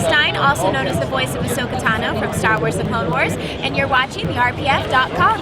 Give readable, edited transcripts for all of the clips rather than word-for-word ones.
Stein, also known as the voice of Ahsoka Tano from Star Wars The Clone Wars, and you're watching the RPF.com.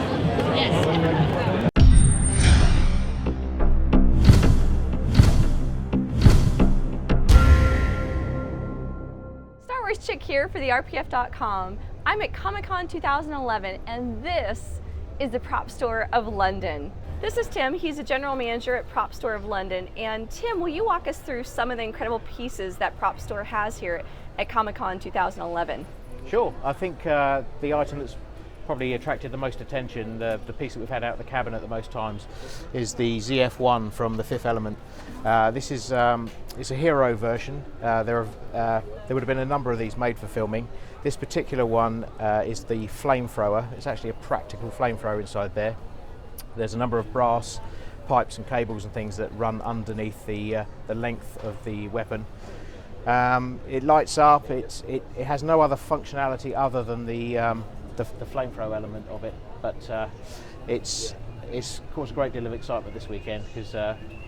Star Wars Chick here for the RPF.com. I'm at Comic-Con 2011, and this is the Prop Store of London. This is Tim. He's a general manager at Prop Store of London. And Tim, will you walk us through some of the incredible pieces that Prop Store has here at Comic-Con 2011? Sure. I think the item that's probably attracted the most attention, the piece that we've had out of the cabinet the most times, is the ZF-1 from The Fifth Element. This is it's a hero version. There would have been a number of these made for filming. This particular one is the flamethrower. It's actually a practical flamethrower inside there. There's a number of brass pipes and cables and things that run underneath the length of the weapon. It lights up. It has no other functionality other than the flamethrower element of it, but it's caused a great deal of excitement this weekend because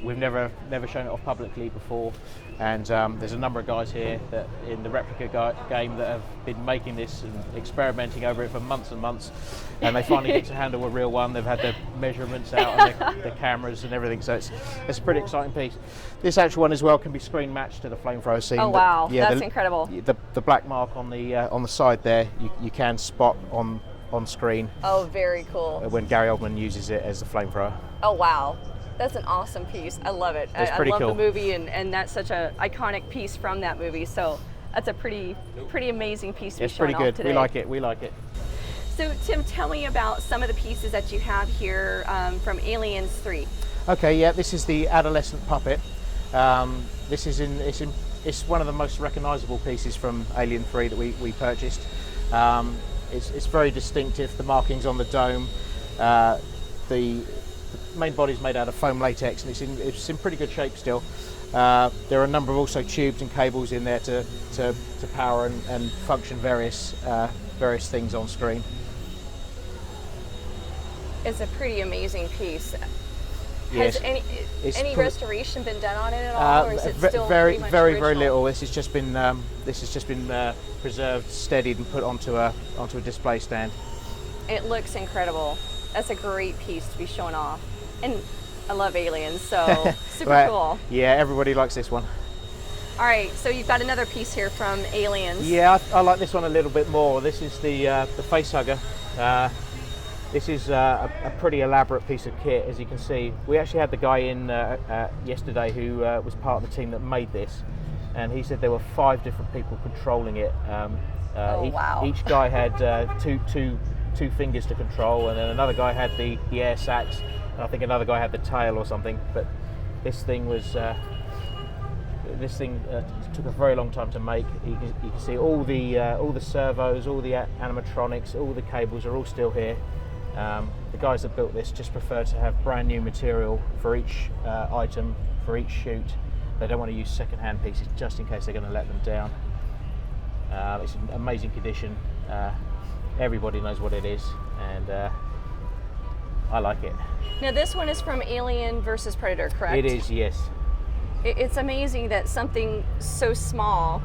we've never shown it off publicly before, and there's a number of guys here that in the Replica game that have been making this and experimenting over it for months and months, and they finally get to handle a real one. They've had their measurements out and their cameras and everything, so it's a pretty exciting piece. This actual one as well can be screen matched to the flamethrower scene. Oh wow, yeah, that's incredible. The black mark on the side there, you can spot on screen. Oh, very cool. When Gary Oldman uses it as a flamethrower. Oh wow, that's an awesome piece. I love it. It's pretty I love cool. the movie, and that's such an iconic piece from that movie. So that's a pretty amazing piece to be It's showing pretty good. off today. We like it. So Tim, tell me about some of the pieces that you have here from Aliens 3. Okay, yeah, this is the Adolescent Puppet. It's one of the most recognisable pieces from Alien 3 that we purchased. It's very distinctive. The markings on the dome. The main body's made out of foam latex, and it's in pretty good shape still. There are a number of also tubes and cables in there to power and function various things on screen. It's a pretty amazing piece. Yes. Has any restoration been done on it at all, or is it still very pretty much very original? little? This has just been preserved, steadied, and put onto a display stand. It looks incredible. That's a great piece to be showing off, and I love Aliens, so super cool. Yeah, everybody likes this one. All right, so you've got another piece here from Aliens. Yeah, I like this one a little bit more. This is the Facehugger. This is a pretty elaborate piece of kit, as you can see. We actually had the guy in yesterday who was part of the team that made this, and he said there were 5 different people controlling it. Wow. Each guy had two fingers to control, and then another guy had the air sacs, and I think another guy had the tail or something. But this thing took a very long time to make. You can see all the servos, all the animatronics, all the cables are all still here. The guys that built this just prefer to have brand new material for each item, for each shoot. They don't want to use second-hand pieces just in case they're going to let them down. It's in amazing condition. Everybody knows what it is, and I like it. Now this one is from Alien versus Predator, correct? It is, yes. It's amazing that something so small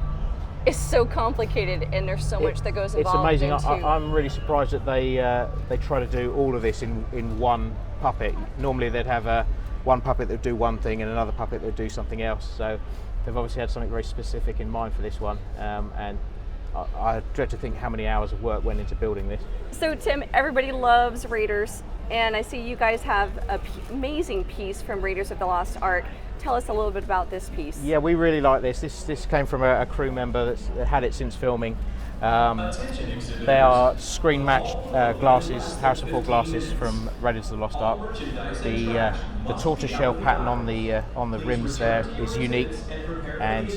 is so complicated, and there's so much that goes involved. It's amazing. I'm really surprised that they try to do all of this in one puppet. Normally they'd have one puppet that would do one thing and another puppet that would do something else. So they've obviously had something very specific in mind for this one, and I dread to think how many hours of work went into building this. So Tim, everybody loves Raiders, and I see you guys have an amazing piece from Raiders of the Lost Ark. Tell us a little bit about this piece. Yeah, we really like this. This came from a crew member that's had it since filming. They are screen matched glasses, Harrison Ford glasses from Raiders of the Lost Ark. The tortoiseshell pattern on the rims there is unique, and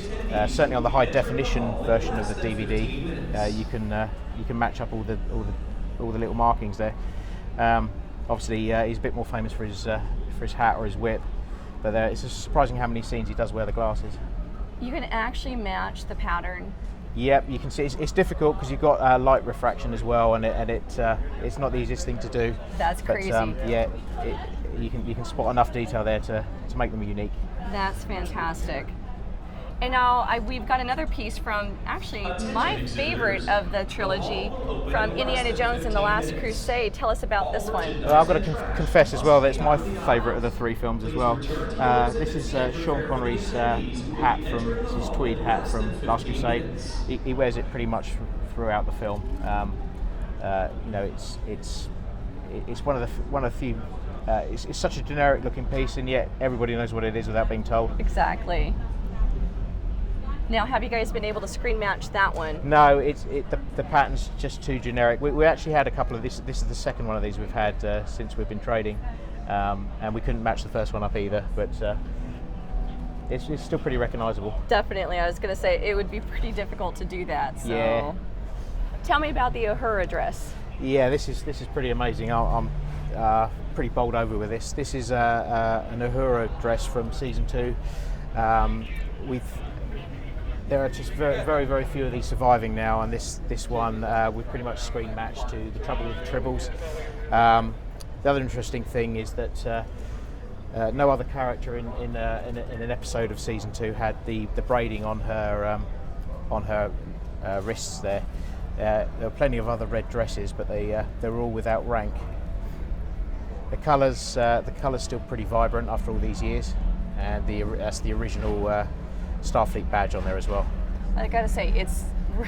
certainly on the high definition version of the DVD, you can match up all the little markings there. Obviously, he's a bit more famous for his hat or his whip, but it's surprising how many scenes he does wear the glasses. You can actually match the pattern. Yep, you can see it's difficult because you've got light refraction as well, and it's not the easiest thing to do. That's crazy. But, yeah, you can spot enough detail there to make them unique. That's fantastic. And now we've got another piece from actually my favorite of the trilogy, from Indiana Jones and the Last Crusade. Tell us about this one. Well, I've got to confess as well that it's my favourite of the three films as well. This is Sean Connery's hat it's his tweed hat from Last Crusade. He wears it pretty much throughout the film. You know, it's one of the few. It's such a generic looking piece, and yet everybody knows what it is without being told. Exactly. Now, have you guys been able to screen match that one? No, the pattern's just too generic. We actually had a couple of this. This is the second one of these we've had since we've been trading, and we couldn't match the first one up either. But it's still pretty recognisable. Definitely, I was going to say it would be pretty difficult to do that. So, yeah. Tell me about the Uhura dress. Yeah, this is pretty amazing. I'm pretty bowled over with this. This is an Uhura dress from season 2. There are just very few of these surviving now, and this one we've pretty much screen matched to The Trouble with the Tribbles. The other interesting thing is that no other character in an episode of season 2 had the braiding on her wrists there. There were plenty of other red dresses, but they were all without rank. The colours still pretty vibrant after all these years, and that's the original Starfleet badge on there as well. I gotta say, it's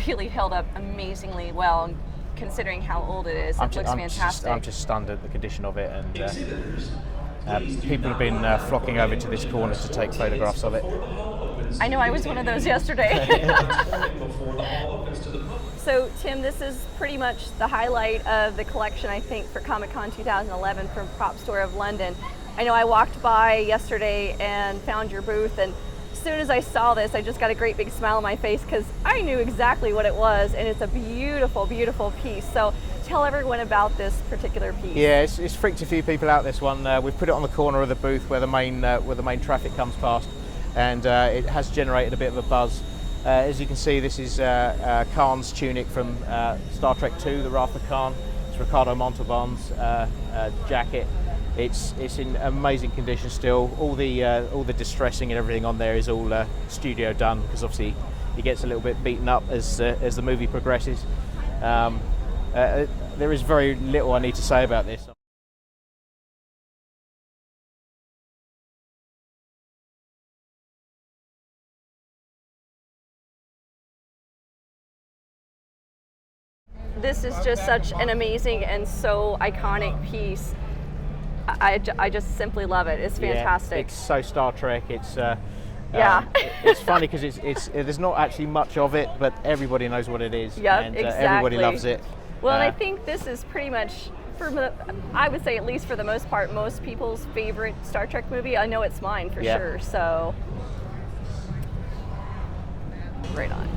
really held up amazingly well, considering how old it is. It looks fantastic. I'm just stunned at the condition of it, and people have been flocking over to this corner to take photographs of it. I know, I was one of those yesterday. So, Tim, this is pretty much the highlight of the collection, I think, for Comic-Con 2011 from Prop Store of London. I know I walked by yesterday and found your booth, and as soon as I saw this, I just got a great big smile on my face because I knew exactly what it was, and it's a beautiful, beautiful piece. So tell everyone about this particular piece. Yeah, it's freaked a few people out, this one. We've put it on the corner of the booth where the main traffic comes past, and it has generated a bit of a buzz. As you can see, this is Kahns Tunic from Star Trek II, the Wrath of Khan. It's Ricardo Montalban's jacket. It's in amazing condition still. All the distressing and everything on there is all studio done, because obviously he gets a little bit beaten up as the movie progresses. There is very little I need to say about this. This is just such an amazing and so iconic piece. I just simply love it. It's fantastic. Yeah, it's so Star Trek. It's yeah. It's funny because there's not actually much of it, but everybody knows what it is. Yep, and exactly. Everybody loves it. Well, and I think this is pretty much, I would say at least for the most part, most people's favorite Star Trek movie. I know it's mine for sure. So, right on.